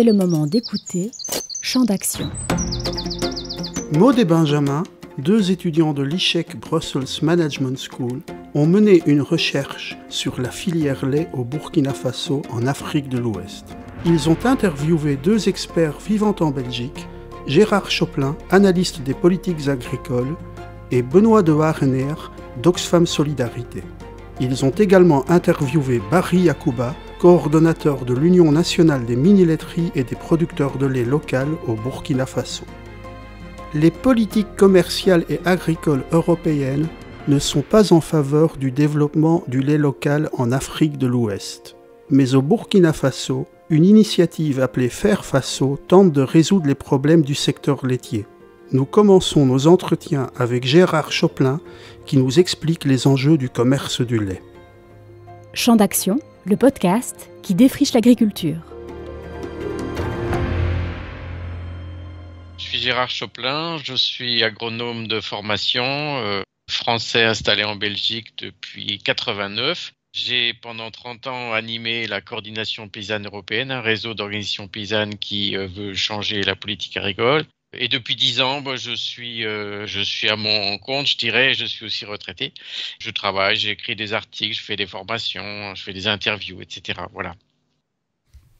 c'est le moment d'écouter Champ d'action. Maud et Benjamin, deux étudiants de l'ICHEC Brussels Management School, ont mené une recherche sur la filière lait au Burkina Faso en Afrique de l'Ouest. Ils ont interviewé deux experts vivant en Belgique, Gérard Choplin, analyste des politiques agricoles, et Benoît de Harener, d'Oxfam Solidarité. Ils ont également interviewé Barry Yacouba, coordonnateur de l'Union nationale des mini-laiteries et des producteurs de lait local au Burkina Faso. Les politiques commerciales et agricoles européennes ne sont pas en faveur du développement du lait local en Afrique de l'Ouest. Mais au Burkina Faso, une initiative appelée Faire Faso tente de résoudre les problèmes du secteur laitier. Nous commençons nos entretiens avec Gérard Choplin qui nous explique les enjeux du commerce du lait. Champ d'action, le podcast qui défriche l'agriculture. Je suis Gérard Choplin, je suis agronome de formation, français installé en Belgique depuis 1989. J'ai pendant 30 ans animé la coordination paysanne européenne, un réseau d'organisations paysannes qui veut changer la politique agricole. Et depuis 10 ans, je suis à mon compte, je dirais, je suis aussi retraité. Je travaille, j'écris des articles, je fais des formations, je fais des interviews, etc. Voilà.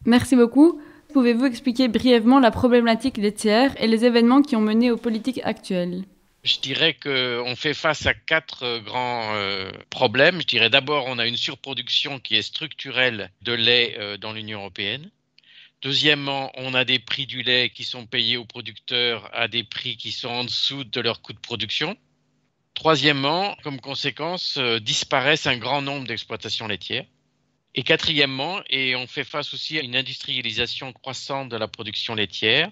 Merci beaucoup. Pouvez-vous expliquer brièvement la problématique laitière et les événements qui ont mené aux politiques actuelles ? Je dirais qu'on fait face à 4 grands problèmes. Je dirais d'abord, on a une surproduction qui est structurelle de lait dans l'Union européenne. Deuxièmement, on a des prix du lait qui sont payés aux producteurs à des prix qui sont en dessous de leur coût de production. Troisièmement, comme conséquence, disparaissent un grand nombre d'exploitations laitières. Et quatrièmement, et on fait face aussi à une industrialisation croissante de la production laitière,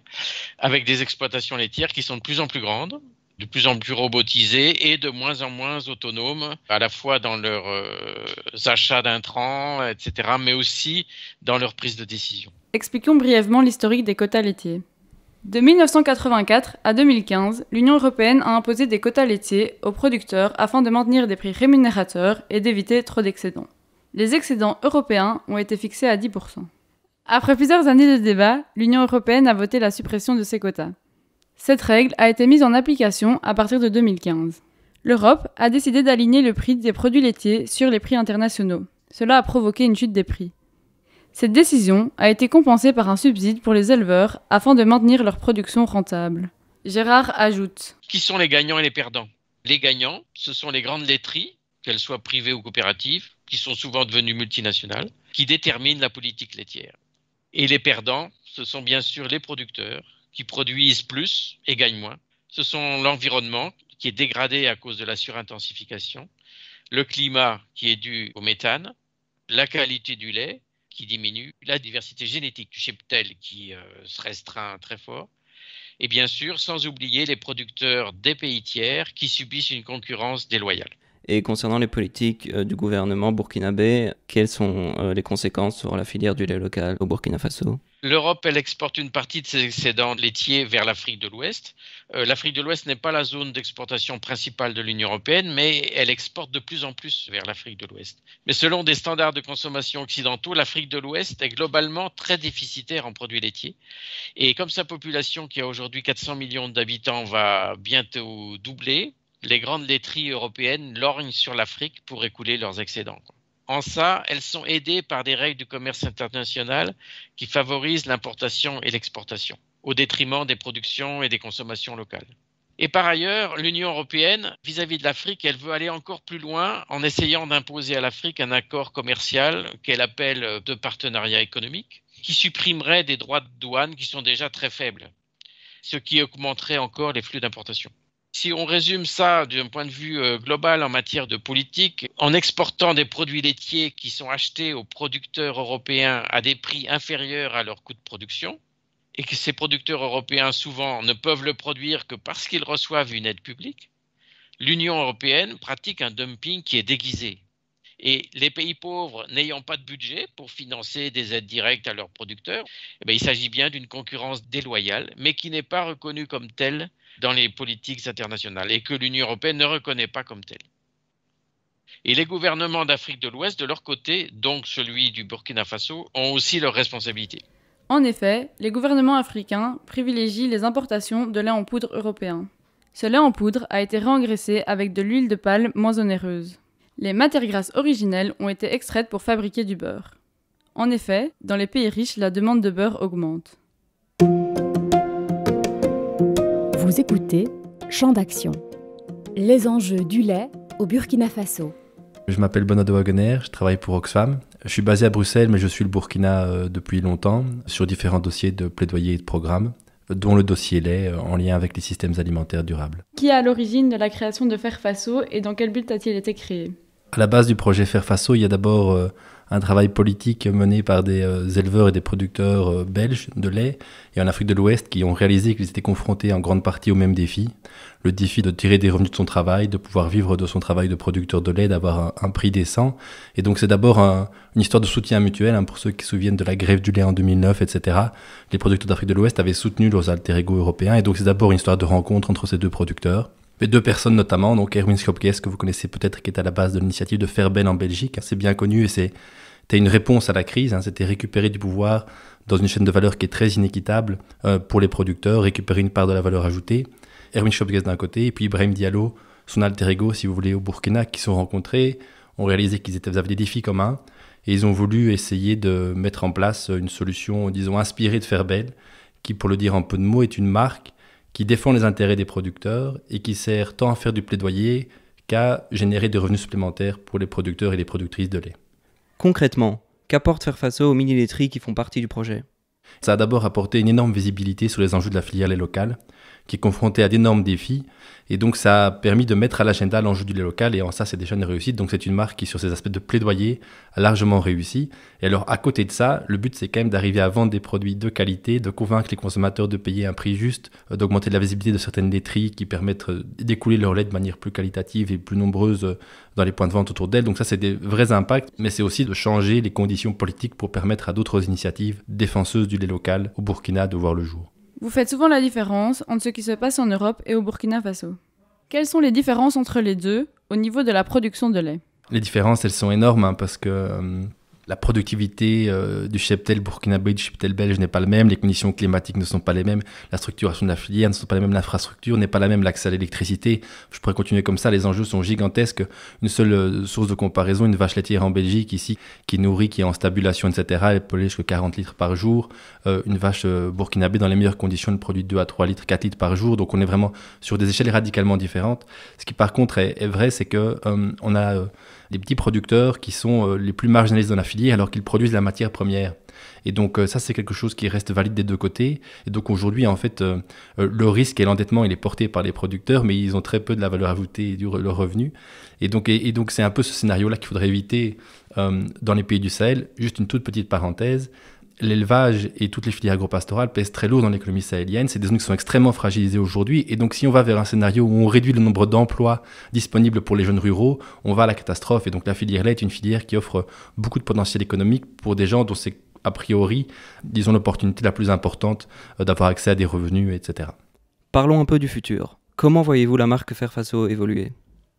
avec des exploitations laitières qui sont de plus en plus grandes, de plus en plus robotisées et de moins en moins autonomes, à la fois dans leurs achats d'intrants, etc., mais aussi dans leur prise de décision. Expliquons brièvement l'historique des quotas laitiers. De 1984 à 2015, l'Union européenne a imposé des quotas laitiers aux producteurs afin de maintenir des prix rémunérateurs et d'éviter trop d'excédents. Les excédents européens ont été fixés à 10%. Après plusieurs années de débats, l'Union européenne a voté la suppression de ces quotas. Cette règle a été mise en application à partir de 2015. L'Europe a décidé d'aligner le prix des produits laitiers sur les prix internationaux. Cela a provoqué une chute des prix. Cette décision a été compensée par un subside pour les éleveurs afin de maintenir leur production rentable. Gérard ajoute : Qui sont les gagnants et les perdants ? Les gagnants, ce sont les grandes laiteries, qu'elles soient privées ou coopératives, qui sont souvent devenues multinationales, qui déterminent la politique laitière. Et les perdants, ce sont bien sûr les producteurs, qui produisent plus et gagnent moins. Ce sont l'environnement, qui est dégradé à cause de la surintensification, le climat, qui est dû au méthane, la qualité du lait, qui diminue, la diversité génétique du cheptel qui se restreint très fort, et bien sûr, sans oublier les producteurs des pays tiers qui subissent une concurrence déloyale. Et concernant les politiques du gouvernement burkinabé, quelles sont les conséquences sur la filière du lait local au Burkina Faso ? L'Europe, elle exporte une partie de ses excédents laitiers vers l'Afrique de l'Ouest. L'Afrique de l'Ouest n'est pas la zone d'exportation principale de l'Union européenne, mais elle exporte de plus en plus vers l'Afrique de l'Ouest. Mais selon des standards de consommation occidentaux, l'Afrique de l'Ouest est globalement très déficitaire en produits laitiers. Et comme sa population, qui a aujourd'hui 400 millions d'habitants, va bientôt doubler, les grandes laiteries européennes lorgnent sur l'Afrique pour écouler leurs excédents. En ça, elles sont aidées par des règles du commerce international qui favorisent l'importation et l'exportation, au détriment des productions et des consommations locales. Et par ailleurs, l'Union européenne, vis-à-vis de l'Afrique, elle veut aller encore plus loin en essayant d'imposer à l'Afrique un accord commercial qu'elle appelle de partenariat économique, qui supprimerait des droits de douane qui sont déjà très faibles, ce qui augmenterait encore les flux d'importation. Si on résume ça d'un point de vue global en matière de politique, en exportant des produits laitiers qui sont achetés aux producteurs européens à des prix inférieurs à leur coût de production, et que ces producteurs européens souvent ne peuvent le produire que parce qu'ils reçoivent une aide publique, l'Union européenne pratique un dumping qui est déguisé. Et les pays pauvres n'ayant pas de budget pour financer des aides directes à leurs producteurs, il s'agit bien d'une concurrence déloyale, mais qui n'est pas reconnue comme telle dans les politiques internationales et que l'Union européenne ne reconnaît pas comme telle. Et les gouvernements d'Afrique de l'Ouest, de leur côté, donc celui du Burkina Faso, ont aussi leurs responsabilités. En effet, les gouvernements africains privilégient les importations de lait en poudre européen. Ce lait en poudre a été réengraissé avec de l'huile de palme moins onéreuse. Les matières grasses originelles ont été extraites pour fabriquer du beurre. En effet, dans les pays riches, la demande de beurre augmente. Vous écoutez Champ d'action. Les enjeux du lait au Burkina Faso. Je m'appelle Benoît de Wagener, je travaille pour Oxfam. Je suis basé à Bruxelles, mais je suis le Burkina depuis longtemps, sur différents dossiers de plaidoyer et de programmes, dont le dossier lait en lien avec les systèmes alimentaires durables. Qui est à l'origine de la création de Fairfaso et dans quel but a-t-il été créé ? À la base du projet Fairfaso, il y a d'abord un travail politique mené par des éleveurs et des producteurs belges de lait et en Afrique de l'Ouest qui ont réalisé qu'ils étaient confrontés en grande partie au même défi. Le défi de tirer des revenus de son travail, de pouvoir vivre de son travail de producteur de lait, d'avoir un prix décent. Et donc c'est d'abord une histoire de soutien mutuel, pour ceux qui se souviennent de la grève du lait en 2009, etc. Les producteurs d'Afrique de l'Ouest avaient soutenu leurs alter-ego européens et donc c'est d'abord une histoire de rencontre entre ces deux producteurs. Mais deux personnes notamment, donc Erwin Schopkes, que vous connaissez peut-être, qui est à la base de l'initiative de Fairben en Belgique. C'est bien connu et c'était une réponse à la crise. C'était récupérer du pouvoir dans une chaîne de valeur qui est très inéquitable pour les producteurs, récupérer une part de la valeur ajoutée. Erwin Schopkes d'un côté, et puis Ibrahim Diallo, son alter ego, si vous voulez, au Burkina, qui se sont rencontrés, ont réalisé qu'ils avaient des défis communs, et ils ont voulu essayer de mettre en place une solution, disons, inspirée de Fairben, qui, pour le dire en peu de mots, est une marque qui défend les intérêts des producteurs et qui sert tant à faire du plaidoyer qu'à générer des revenus supplémentaires pour les producteurs et les productrices de lait. Concrètement, qu'apporte Fairfaso aux mini-laiteries qui font partie du projet ? Ça a d'abord apporté une énorme visibilité sur les enjeux de la filière lait local, qui est confrontée à d'énormes défis. Et donc, ça a permis de mettre à l'agenda l'enjeu du lait local. Et en ça, c'est déjà une réussite. Donc, c'est une marque qui, sur ses aspects de plaidoyer, a largement réussi. Et alors, à côté de ça, le but, c'est quand même d'arriver à vendre des produits de qualité, de convaincre les consommateurs de payer un prix juste, d'augmenter la visibilité de certaines laiteries qui permettent d'écouler leur lait de manière plus qualitative et plus nombreuse dans les points de vente autour d'elles. Donc ça, c'est des vrais impacts. Mais c'est aussi de changer les conditions politiques pour permettre à d'autres initiatives défenseuses du lait local au Burkina de voir le jour. Vous faites souvent la différence entre ce qui se passe en Europe et au Burkina Faso. Quelles sont les différences entre les deux au niveau de la production de lait ? Les différences, elles sont énormes parce que la productivité du cheptel burkinabé et du cheptel belge n'est pas la même, les conditions climatiques ne sont pas les mêmes, la structuration de la filière ne sont pas les mêmes, l'infrastructure n'est pas la même, l'accès à l'électricité. Je pourrais continuer comme ça, les enjeux sont gigantesques. Une seule source de comparaison, une vache laitière en Belgique ici, qui nourrit, qui est en stabulation, etc., elle peut aller jusqu'à 40 litres par jour. Une vache burkinabé, dans les meilleures conditions, elle produit 2 à 3 litres, 4 litres par jour. Donc on est vraiment sur des échelles radicalement différentes. Ce qui par contre est vrai, c'est que on a des petits producteurs qui sont les plus marginalisés dans la filière alors qu'ils produisent la matière première. Et donc ça, c'est quelque chose qui reste valide des deux côtés. Et donc aujourd'hui, en fait, le risque et l'endettement, il est porté par les producteurs, mais ils ont très peu de la valeur ajoutée du leur revenu. Et donc c'est un peu ce scénario-là qu'il faudrait éviter dans les pays du Sahel. Juste une toute petite parenthèse. L'élevage et toutes les filières agropastorales pèsent très lourd dans l'économie sahélienne. C'est des zones qui sont extrêmement fragilisées aujourd'hui. Et donc, si on va vers un scénario où on réduit le nombre d'emplois disponibles pour les jeunes ruraux, on va à la catastrophe. Et donc, la filière lait est une filière qui offre beaucoup de potentiel économique pour des gens dont c'est, a priori, disons, l'opportunité la plus importante d'avoir accès à des revenus, etc. Parlons un peu du futur. Comment voyez-vous la marque Fairfaso évoluer ?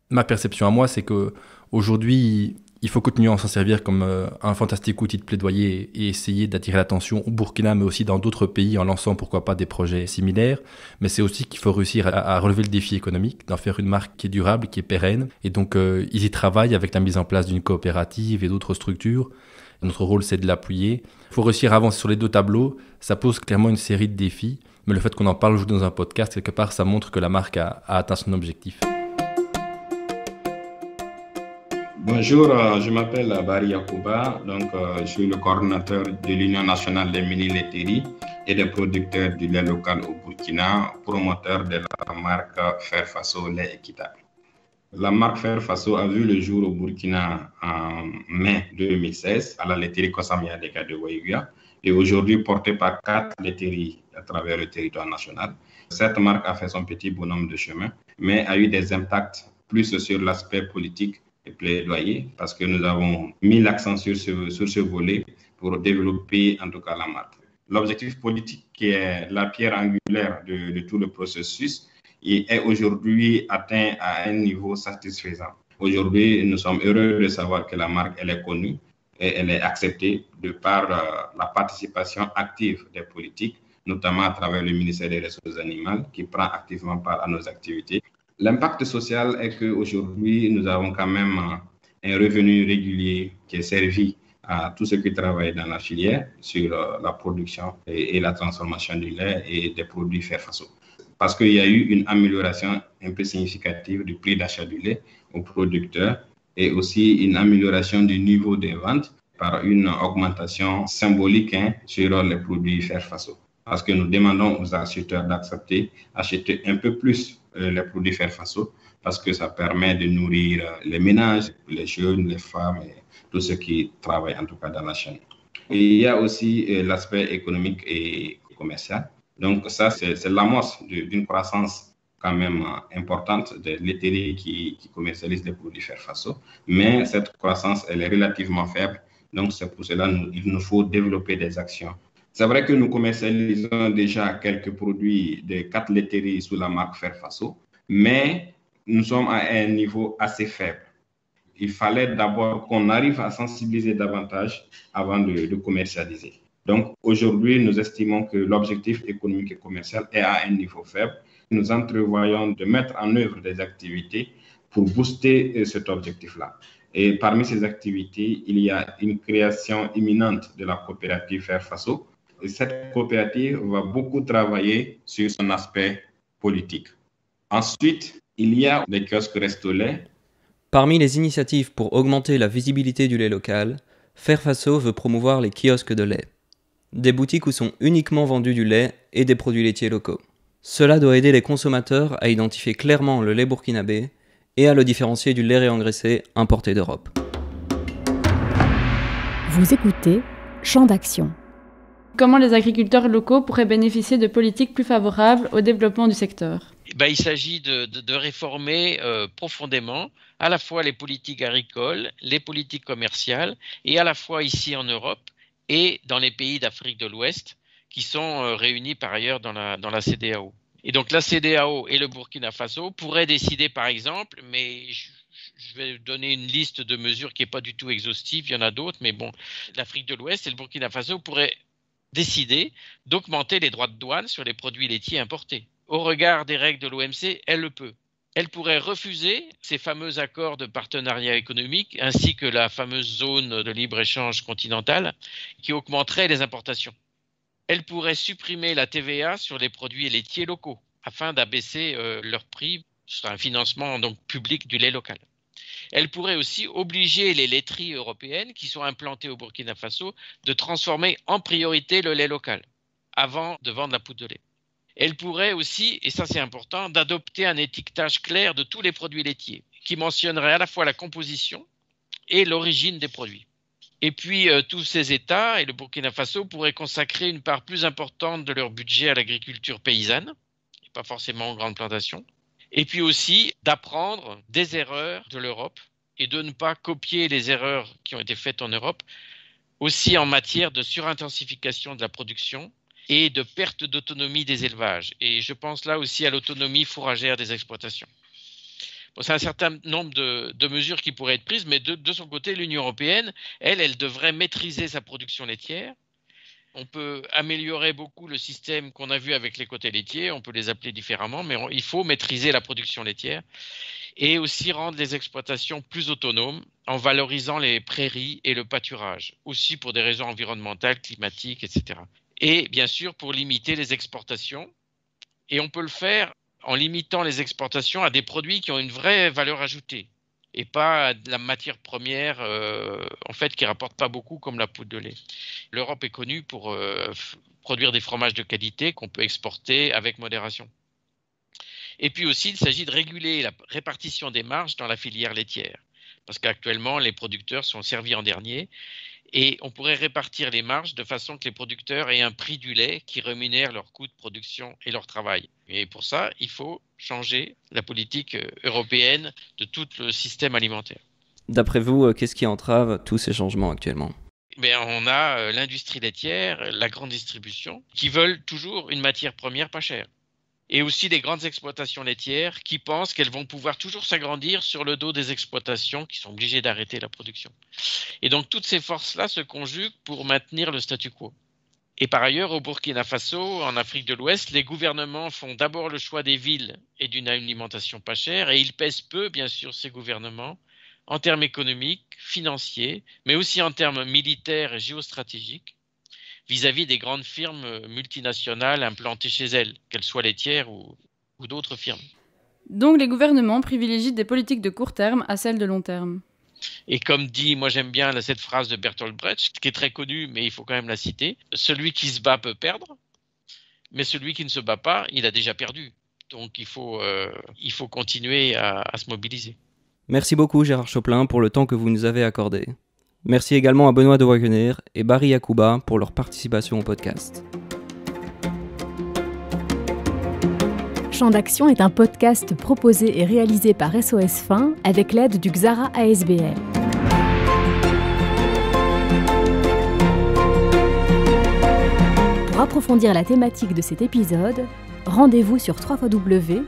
Ma perception à moi, c'est qu'aujourd'hui, il faut continuer à s'en servir comme un fantastique outil de plaidoyer et essayer d'attirer l'attention au Burkina, mais aussi dans d'autres pays en lançant pourquoi pas des projets similaires. Mais c'est aussi qu'il faut réussir à relever le défi économique, d'en faire une marque qui est durable, qui est pérenne. Et donc, ils y travaillent avec la mise en place d'une coopérative et d'autres structures. Notre rôle, c'est de l'appuyer. Il faut réussir à avancer sur les deux tableaux. Ça pose clairement une série de défis. Mais le fait qu'on en parle aujourd'hui dans un podcast, quelque part, ça montre que la marque a atteint son objectif. Bonjour, je m'appelle Barry Yacouba, je suis le coordinateur de l'Union nationale des mini-laiteries et des producteurs du lait local au Burkina, promoteur de la marque Fairfaso lait équitable. La marque Fairfaso a vu le jour au Burkina en mai 2016 à la laiterie Kosamia Deka de Waïguia et aujourd'hui portée par 4 laiteries à travers le territoire national. Cette marque a fait son petit bonhomme de chemin, mais a eu des impacts plus sur l'aspect politique et plaidoyer parce que nous avons mis l'accent sur ce volet pour développer en tout cas la marque. L'objectif politique qui est la pierre angulaire de tout le processus est aujourd'hui atteint à un niveau satisfaisant. Aujourd'hui, nous sommes heureux de savoir que la marque elle est connue et elle est acceptée de par la participation active des politiques, notamment à travers le ministère des Ressources animales, qui prend activement part à nos activités. L'impact social est qu'aujourd'hui, nous avons quand même un revenu régulier qui est servi à tous ceux qui travaillent dans la filière sur la production et la transformation du lait et des produits faits face. Parce qu'il y a eu une amélioration un peu significative du prix d'achat du lait aux producteurs et aussi une amélioration du niveau des ventes par une augmentation symbolique sur les produits faits face. Parce que nous demandons aux acheteurs d'acheter un peu plus les produits faits face parce que ça permet de nourrir les ménages, les jeunes, les femmes et tous ceux qui travaillent en tout cas dans la chaîne. Et il y a aussi l'aspect économique et commercial. Donc ça, c'est l'amorce d'une croissance quand même importante de laiteries qui commercialisent les produits faits face. Mais cette croissance, elle est relativement faible. Donc c'est pour cela qu'il nous faut développer des actions. C'est vrai que nous commercialisons déjà quelques produits de 4 laiteries sous la marque Fairfaso, mais nous sommes à un niveau assez faible. Il fallait d'abord qu'on arrive à sensibiliser davantage avant de commercialiser. Donc aujourd'hui, nous estimons que l'objectif économique et commercial est à un niveau faible. Nous entrevoyons de mettre en œuvre des activités pour booster cet objectif-là. Et parmi ces activités, il y a une création imminente de la coopérative Fairfaso. Et cette coopérative va beaucoup travailler sur son aspect politique. Ensuite, il y a les kiosques Resto-Lait. Parmi les initiatives pour augmenter la visibilité du lait local, Fairfaso veut promouvoir les kiosques de lait. Des boutiques où sont uniquement vendus du lait et des produits laitiers locaux. Cela doit aider les consommateurs à identifier clairement le lait burkinabé et à le différencier du lait réengraissé importé d'Europe. Vous écoutez Champ d'action. Comment les agriculteurs locaux pourraient bénéficier de politiques plus favorables au développement du secteur ? Il s'agit de réformer profondément à la fois les politiques agricoles, les politiques commerciales, et à la fois ici en Europe et dans les pays d'Afrique de l'Ouest qui sont réunis par ailleurs dans la CEDEAO. Et donc la CEDEAO et le Burkina Faso pourraient décider par exemple, mais je vais donner une liste de mesures qui n'est pas du tout exhaustive, il y en a d'autres, mais bon, l'Afrique de l'Ouest et le Burkina Faso pourraient décider d'augmenter les droits de douane sur les produits laitiers importés. Au regard des règles de l'OMC, elle le peut. Elle pourrait refuser ces fameux accords de partenariat économique ainsi que la fameuse zone de libre-échange continentale qui augmenterait les importations. Elle pourrait supprimer la TVA sur les produits laitiers locaux afin d'abaisser leur prix sur un financement donc public du lait local. Elle pourrait aussi obliger les laiteries européennes qui sont implantées au Burkina Faso de transformer en priorité le lait local avant de vendre la poudre de lait. Elle pourrait aussi, et ça c'est important, d'adopter un étiquetage clair de tous les produits laitiers qui mentionnerait à la fois la composition et l'origine des produits. Et puis tous ces États et le Burkina Faso pourraient consacrer une part plus importante de leur budget à l'agriculture paysanne, et pas forcément aux grandes plantations. Et puis aussi d'apprendre des erreurs de l'Europe et de ne pas copier les erreurs qui ont été faites en Europe, aussi en matière de surintensification de la production et de perte d'autonomie des élevages. Et je pense là aussi à l'autonomie fourragère des exploitations. Bon, c'est un certain nombre de mesures qui pourraient être prises, mais de son côté, l'Union européenne, elle devrait maîtriser sa production laitière. On peut améliorer beaucoup le système qu'on a vu avec les quotas laitiers, on peut les appeler différemment, mais il faut maîtriser la production laitière et aussi rendre les exploitations plus autonomes en valorisant les prairies et le pâturage, aussi pour des raisons environnementales, climatiques, etc. Et bien sûr pour limiter les exportations, et on peut le faire en limitant les exportations à des produits qui ont une vraie valeur ajoutée et pas à de la matière première en fait qui rapporte pas beaucoup comme la poudre de lait. L'Europe est connue pour produire des fromages de qualité qu'on peut exporter avec modération. Et puis aussi, il s'agit de réguler la répartition des marges dans la filière laitière, parce qu'actuellement les producteurs sont servis en dernier. Et on pourrait répartir les marges de façon que les producteurs aient un prix du lait qui rémunère leurs coûts de production et leur travail. Et pour ça, il faut changer la politique européenne de tout le système alimentaire. D'après vous, qu'est-ce qui entrave tous ces changements actuellement ? On a l'industrie laitière, la grande distribution, qui veulent toujours une matière première pas chère. et aussi des grandes exploitations laitières qui pensent qu'elles vont pouvoir toujours s'agrandir sur le dos des exploitations qui sont obligées d'arrêter la production. Et donc toutes ces forces-là se conjuguent pour maintenir le statu quo. Et par ailleurs, au Burkina Faso, en Afrique de l'Ouest, les gouvernements font d'abord le choix des villes et d'une alimentation pas chère, et ils pèsent peu, bien sûr, ces gouvernements, en termes économiques, financiers, mais aussi en termes militaires et géostratégiques, vis-à-vis des grandes firmes multinationales implantées chez elles, qu'elles soient laitières ou d'autres firmes. Donc les gouvernements privilégient des politiques de court terme à celles de long terme. Et comme dit, moi j'aime bien cette phrase de Bertolt Brecht, qui est très connue, mais il faut quand même la citer, « Celui qui se bat peut perdre, mais celui qui ne se bat pas, il a déjà perdu. » Donc il faut continuer à se mobiliser. Merci beaucoup Gérard Choplin pour le temps que vous nous avez accordé. Merci également à Benoît de Wagener et Barry Yacouba pour leur participation au podcast. Champ d'action est un podcast proposé et réalisé par SOS Faim avec l'aide du Xara ASBL. Pour approfondir la thématique de cet épisode, rendez-vous sur www.sosfaim.be.